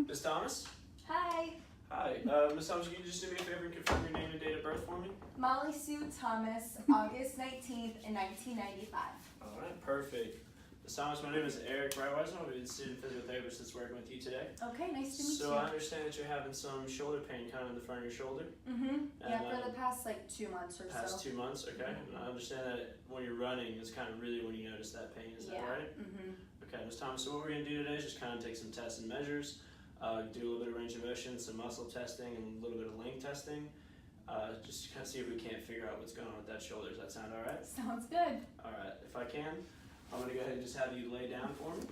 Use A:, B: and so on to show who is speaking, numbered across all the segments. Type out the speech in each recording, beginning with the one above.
A: Miss Thomas?
B: Hi.
A: Hi. Miss Thomas, can you just do me a favor and confirm your name and date of birth for me?
B: Molly Sue Thomas, August 19th in 1995.
A: Alright, perfect. Miss Thomas, my name is Eric Breitweiser. I'll be the student physical therapist that's working with you today.
B: Okay, nice to meet you.
A: So I understand that you're having some shoulder pain kind of in the front of your shoulder.
B: Yeah, for the past like 2 months or so.
A: Past 2 months, okay. And I understand that when you're running is kind of really when you notice that pain, is that right? Okay, Miss Thomas, so what we're going to do today is just kind of take some tests and measures, do a little bit of range of motion, some muscle testing, and a little bit of length testing, just to kind of see if we can't figure out what's going on with that shoulder. Does that sound alright?
B: Sounds good.
A: Alright, if I can, I'm going to go ahead and just have you lay down for me.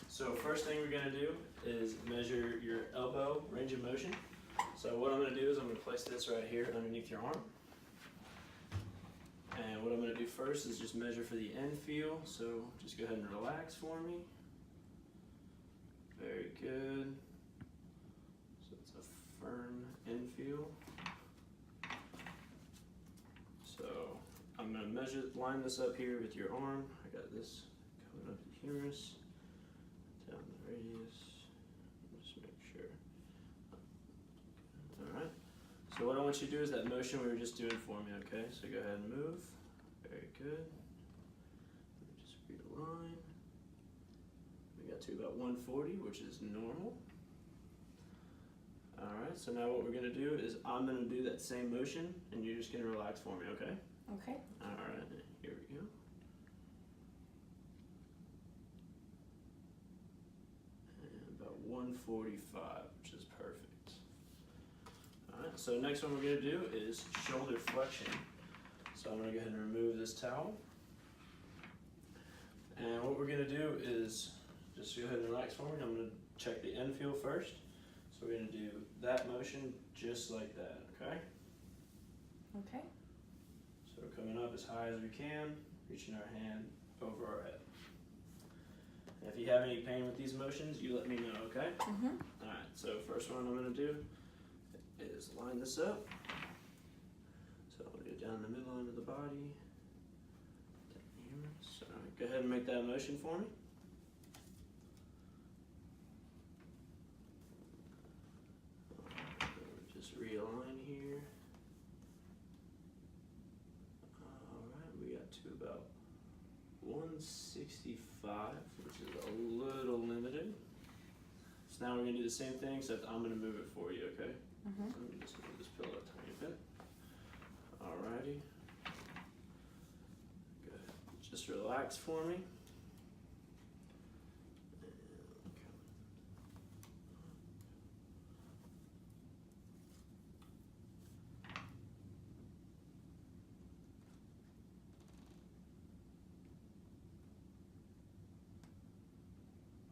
A: So first thing we're going to do is measure your elbow range of motion. So what I'm going to do is I'm going to place this right here underneath your arm. And what I'm going to do first is just measure for the end feel. So just go ahead and relax for me. Very good. So it's a firm end feel. So I'm going to line this up here with your arm. I got this coming up the humerus, down the radius. Just make sure. Alright. So what I want you to do is that motion we were just doing for me, okay? So go ahead and move. Very good. Let me just realign. We got to about 140, which is normal. Alright, so now what we're going to do is I'm going to do that same motion, and you're just going to relax for me, okay?
B: Okay.
A: Alright, here we go. And about 145, which is perfect. Alright, so next one we're going to do is shoulder flexion. So I'm going to go ahead and remove this towel. And what we're going to do is just go ahead and relax for me. I'm going to check the end feel first. So we're going to do that motion just like that, okay?
B: Okay.
A: So we're coming up as high as we can, reaching our hand over our head. And if you have any pain with these motions, you let me know, okay? Alright, so first one I'm going to do is line this up. So I'm going to go down the middle end of the body. So go ahead and make that motion for me. Just realign here. Alright, we got to about 165, which is a little limited. So now we're going to do the same thing, except I'm going to move it for you, okay? So let me just move this pillow a tiny bit. Alrighty. Good. Just relax for me.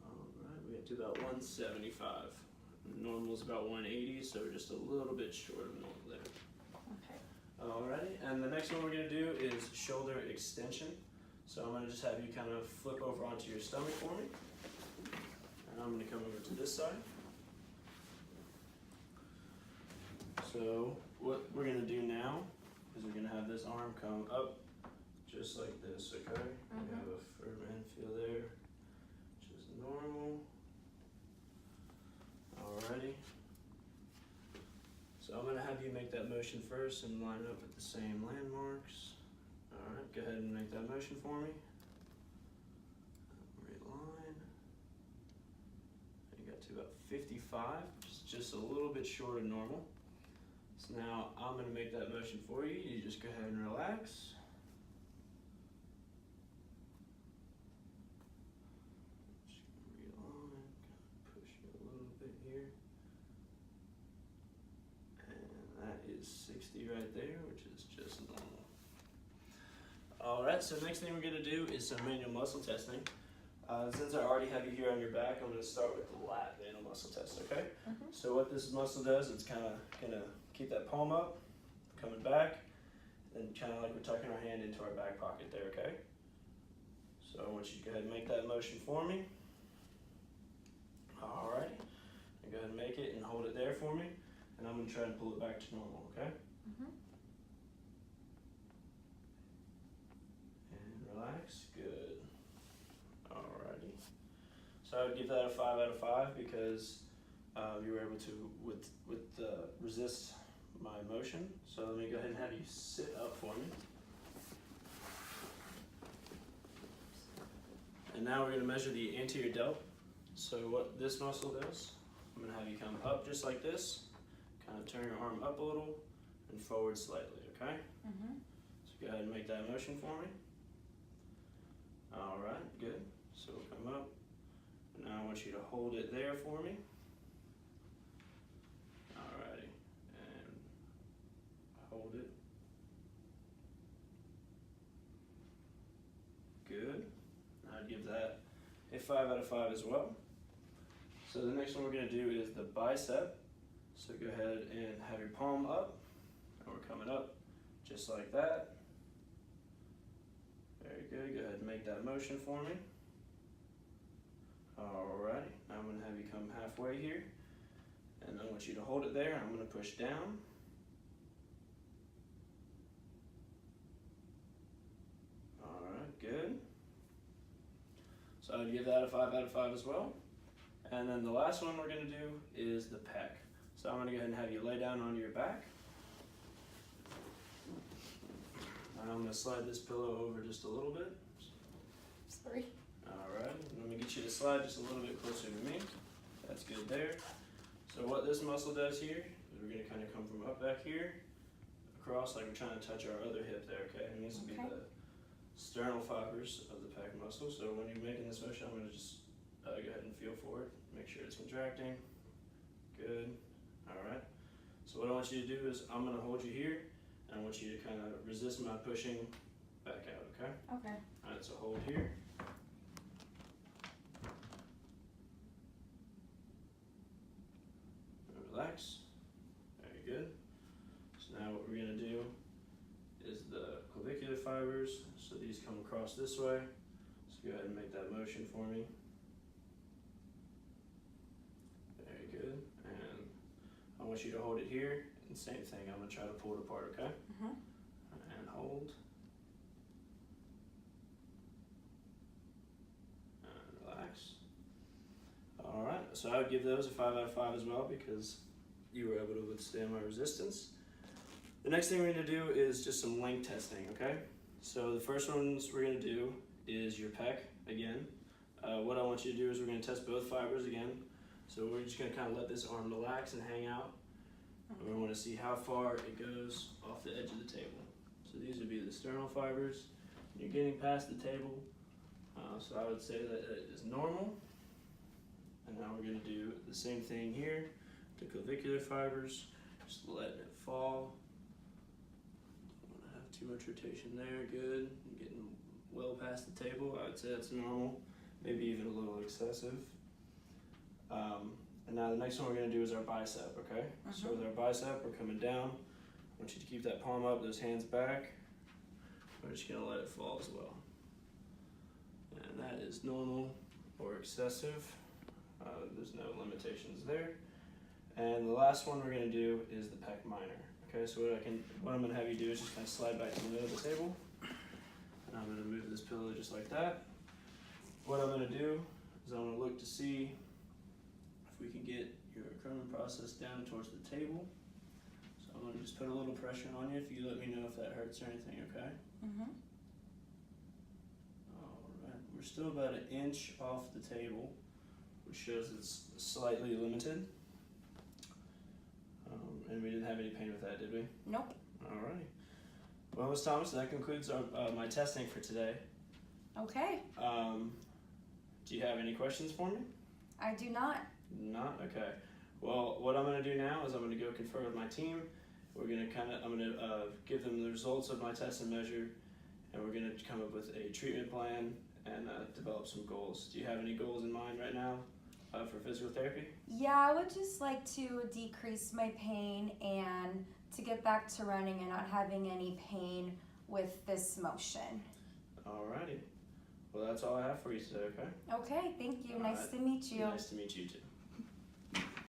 A: Alright, we got to about 175. Normal is about 180, so we're just a little bit short of normal there.
B: Okay.
A: Alrighty, and the next one we're going to do is shoulder extension. So I'm going to just have you kind of flip over onto your stomach for me. And I'm going to come over to this side. So what we're going to do now is we're going to have this arm come up just like this, okay? We have a firm end feel there, which is normal. Alrighty. So I'm going to have you make that motion first and line up with the same landmarks. Alright, go ahead and make that motion for me. Realign. You got to about 55, which is just a little bit short of normal. So now I'm going to make that motion for you. You just go ahead and relax. Right there, which is just normal. Alright, so next thing we're going to do is some manual muscle testing. Since I already have you here on your back, I'm going to start with the lat manual muscle test, okay? So what this muscle does, it's kind of going to keep that palm up, coming back, and kind of like we're tucking our hand into our back pocket there, okay? So I want you to go ahead and make that motion for me. Alrighty, and go ahead and make it and hold it there for me, and I'm going to try and pull it back to normal, okay? And relax, good. Alrighty. So give that a 5 out of 5 because you were able to resist my motion. So let me go ahead and have you sit up for me. And now we're going to measure the anterior delt. So what this muscle does, I'm going to have you come up just like this, kind of turn your arm up a little and forward slightly, okay? So go ahead and make that motion for me. All right, good. So we'll come up. And now I want you to hold it there for me. Alrighty, and hold it. Good. I'd give that a 5 out of 5 as well. So the next one we're going to do is the bicep. So go ahead and have your palm up, and we're coming up just like that. Very good. Go ahead and make that motion for me. Alrighty, now I'm going to have you come halfway here, and I want you to hold it there. I'm going to push down. Alright, good. So I would give that a 5 out of 5 as well. And then the last one we're going to do is the pec. So I'm going to go ahead and have you lay down on your back. And I'm going to slide this pillow over just a little bit.
B: Sorry.
A: Alright, let me get you to slide just a little bit closer to me. That's good there. So what this muscle does here is we're going to kind of come from up back here, across like we're trying to touch our other hip there, okay? It needs to be the sternal fibers of the pec muscle. So when you're making this motion, I'm going to just go ahead and feel for it. Make sure it's contracting. Good. Alright. So what I want you to do is I'm going to hold you here, and I want you to kind of resist my pushing back out, okay?
B: Okay.
A: Alright, so hold here. Relax. Very good. So now what we're going to do is the clavicular fibers. So these come across this way. So go ahead and make that motion for me. Very good. And I want you to hold it here. And same thing, I'm going to try to pull it apart, okay? And hold. And relax. Alright, so I would give those a 5 out of 5 as well because you were able to withstand my resistance. The next thing we're going to do is just some length testing, okay? So the first ones we're going to do is your pec again. What I want you to do is we're going to test both fibers again. So we're just going to kind of let this arm relax and hang out. And we want to see how far it goes off the edge of the table. So these would be the sternal fibers. You're getting past the table. So I would say that it is normal. And now we're going to do the same thing here. The clavicular fibers, just letting it fall. Don't want to have too much rotation there. Good. I'm getting well past the table. I would say that's normal, maybe even a little excessive. And now the next one we're going to do is our bicep, okay? So with our bicep, we're coming down. I want you to keep that palm up, those hands back. We're just going to let it fall as well. And that is normal or excessive. There's no limitations there. And the last one we're going to do is the pec minor. Okay, so what I'm going to have you do is just kind of slide back to the middle of the table. And I'm going to move this pillow just like that. What I'm going to do is I'm going to look to see if we can get your Cronin process down towards the table. So I'm going to just put a little pressure on you if you let me know if that hurts or anything, okay? Alright, we're still about an inch off the table, which shows it's slightly limited. And we didn't have any pain with that, did we?
B: Nope.
A: Alright. Well, Ms. Thomas, that concludes my testing for today.
B: Okay.
A: Do you have any questions for me?
B: I do not.
A: Not? Okay. Well, what I'm going to do now is I'm going to go confer with my team. I'm going to give them the results of my test and measure, and we're going to come up with a treatment plan and develop some goals. Do you have any goals in mind right now for physical therapy?
B: Yeah, I would just like to decrease my pain and to get back to running and not having any pain with this motion.
A: Alrighty. Well, that's all I have for you today, okay?
B: Okay, thank you.
A: All
B: nice
A: right.
B: to meet you.
A: Nice to meet you too.